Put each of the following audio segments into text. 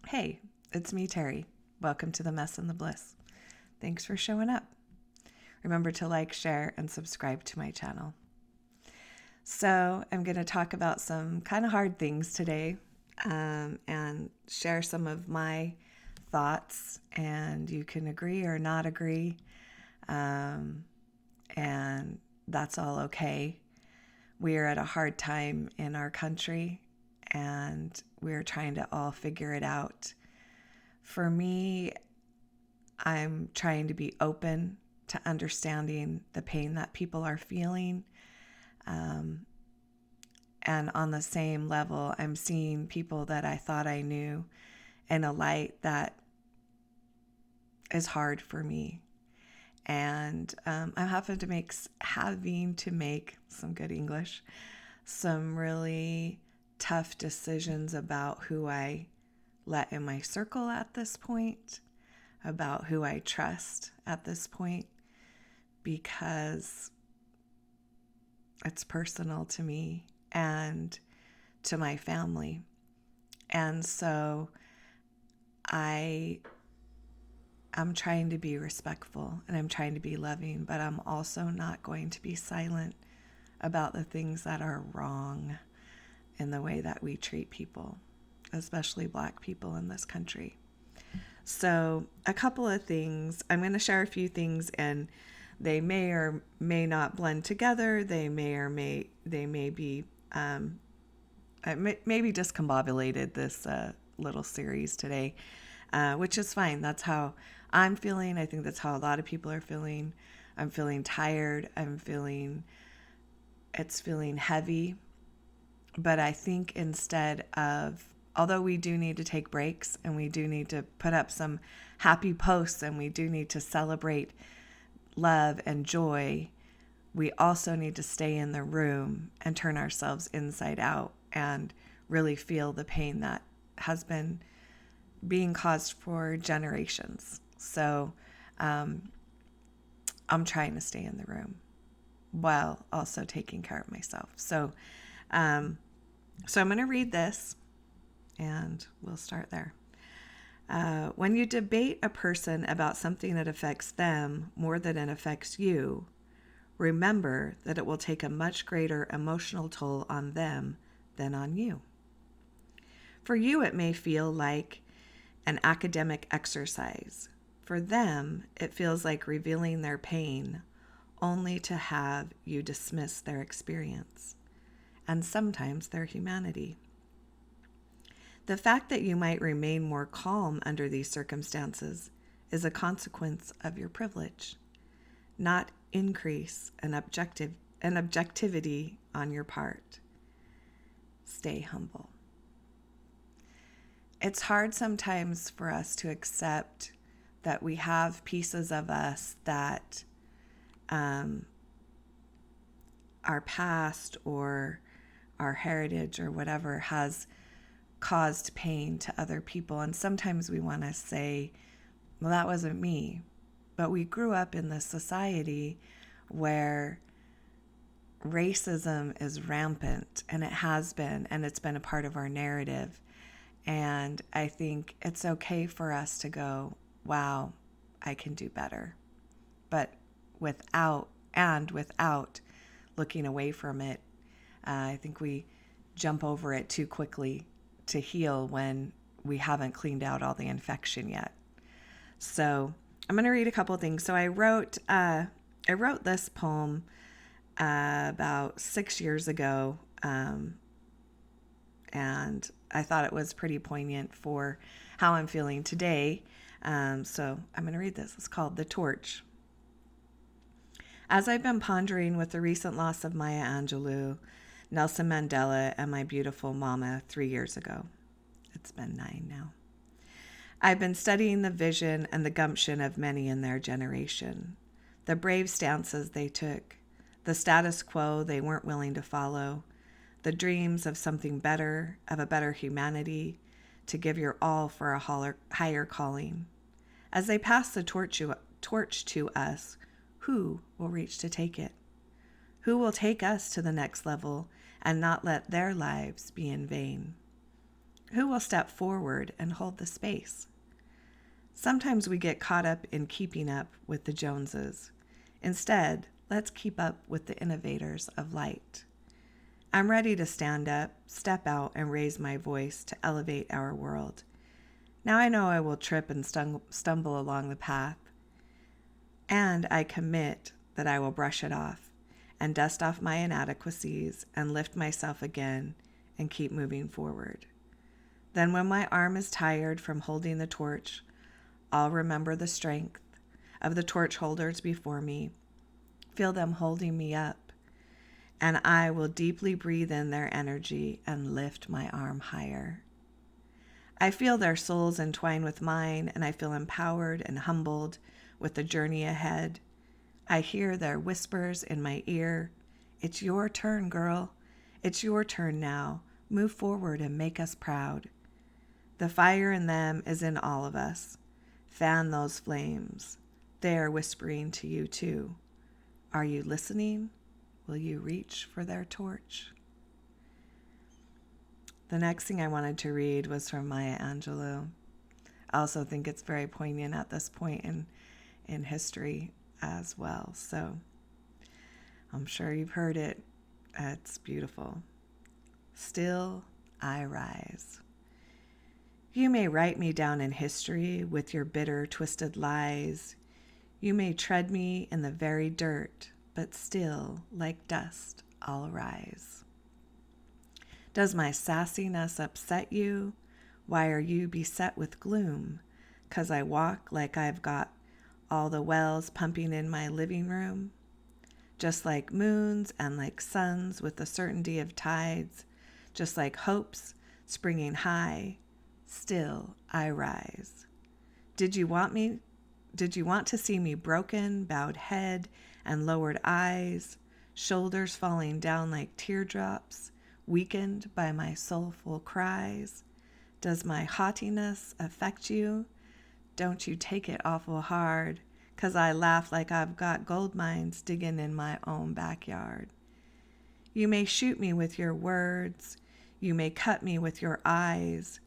Hey, it's me, Terry. Welcome to the Mess and the Bliss. Thanks for showing up. Remember to like, share, and subscribe to my channel. So I'm going to talk about some kind of hard things today and share some of my thoughts, and you can agree or not agree, and that's all okay. We are at a hard time in our country, and we're trying to all figure it out. For me, I'm trying to be open to understanding the pain that people are feeling. And on the same level, I'm seeing people that I thought I knew in a light that is hard for me. And I'm having to make some good English, some really tough decisions about who I let in my circle at this point, about who I trust at this point, because it's personal to me and to my family. And so I'm trying to be respectful and I'm trying to be loving, but I'm also not going to be silent about the things that are wrong in the way that we treat people, especially Black people in this country. So a couple of things, I'm going to share a few things, and they may or may not blend together. They may be maybe discombobulated this little series today, which is fine. That's how I'm feeling. I think that's how a lot of people are feeling. I'm feeling tired. It's feeling heavy. But I think instead of, although we do need to take breaks and we do need to put up some happy posts and we do need to celebrate love and joy, we also need to stay in the room and turn ourselves inside out and really feel the pain that has been being caused for generations. So I'm trying to stay in the room while also taking care of myself. So I'm going to read this and we'll start there. When you debate a person about something that affects them more than it affects you, remember that it will take a much greater emotional toll on them than on you. For you, it may feel like an academic exercise. For them, it feels like revealing their pain only to have you dismiss their experience and sometimes their humanity. The fact that you might remain more calm under these circumstances is a consequence of your privilege, not increase an objectivity on your part. Stay humble. It's hard sometimes for us to accept that we have pieces of us that our past or our heritage or whatever has caused pain to other people. And sometimes we want to say, well, that wasn't me. But we grew up in this society where racism is rampant, and it has been, and it's been a part of our narrative. And I think it's okay for us to go, wow, I can do better. But without looking away from it, I think we jump over it too quickly to heal when we haven't cleaned out all the infection yet. So I'm going to read a couple of things. So I wrote this poem about 6 years ago, and I thought it was pretty poignant for how I'm feeling today. So I'm going to read this. It's called The Torch. As I've been pondering with the recent loss of Maya Angelou, Nelson Mandela, and my beautiful mama 3 years ago. It's been 9 now. I've been studying the vision and the gumption of many in their generation, the brave stances they took, the status quo they weren't willing to follow, the dreams of something better, of a better humanity, to give your all for a higher calling. As they pass the torch to us, who will reach to take it? Who will take us to the next level and not let their lives be in vain? Who will step forward and hold the space? Sometimes we get caught up in keeping up with the Joneses. Instead, let's keep up with the innovators of light. I'm ready to stand up, step out, and raise my voice to elevate our world. Now I know I will trip and stumble along the path, and I commit that I will brush it off and dust off my inadequacies and lift myself again and keep moving forward. Then when my arm is tired from holding the torch, I'll remember the strength of the torch holders before me, feel them holding me up, and I will deeply breathe in their energy and lift my arm higher. I feel their souls entwine with mine, and I feel empowered and humbled with the journey ahead. I hear their whispers in my ear. It's your turn, girl. It's your turn now. Move forward and make us proud. The fire in them is in all of us. Fan those flames. They are whispering to you too. Are you listening? Will you reach for their torch? The next thing I wanted to read was from Maya Angelou. I also think it's very poignant at this point in history as well. So I'm sure you've heard it. It's beautiful. Still I rise. You may write me down in history with your bitter, twisted lies. You may tread me in the very dirt, but still, like dust, I'll rise. Does my sassiness upset you? Why are you beset with gloom? 'Cause I walk like I've got all the wells pumping in my living room? Just like moons and like suns with the certainty of tides, just like hopes springing high, still I rise. Did you want to see me broken, bowed head and lowered eyes, shoulders falling down like teardrops, weakened by my soulful cries? Does my haughtiness affect you? Don't you take it awful hard, 'cause I laugh like I've got gold mines digging in my own backyard. You may shoot me with your words, you may cut me with your eyes,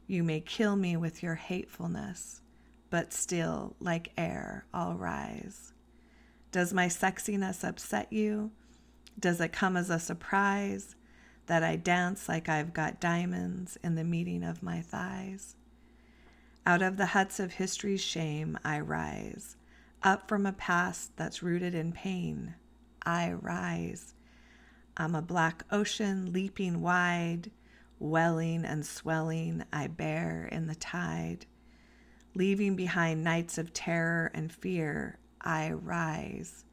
you may kill me with your hatefulness, but still, like air, I'll rise. Does my sexiness upset you? Does it come as a surprise that I dance like I've got diamonds in the meeting of my thighs? Out of the huts of history's shame I rise, up from a past that's rooted in pain. I rise. I'm a black ocean leaping wide, welling and swelling I bear in the tide. Leaving behind nights of terror and fear, I rise.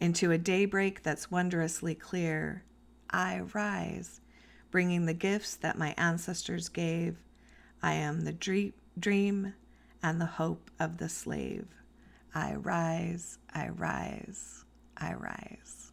Into a daybreak that's wondrously clear, I rise, bringing the gifts that my ancestors gave. I am the dream and the hope of the slave. I rise, I rise, I rise.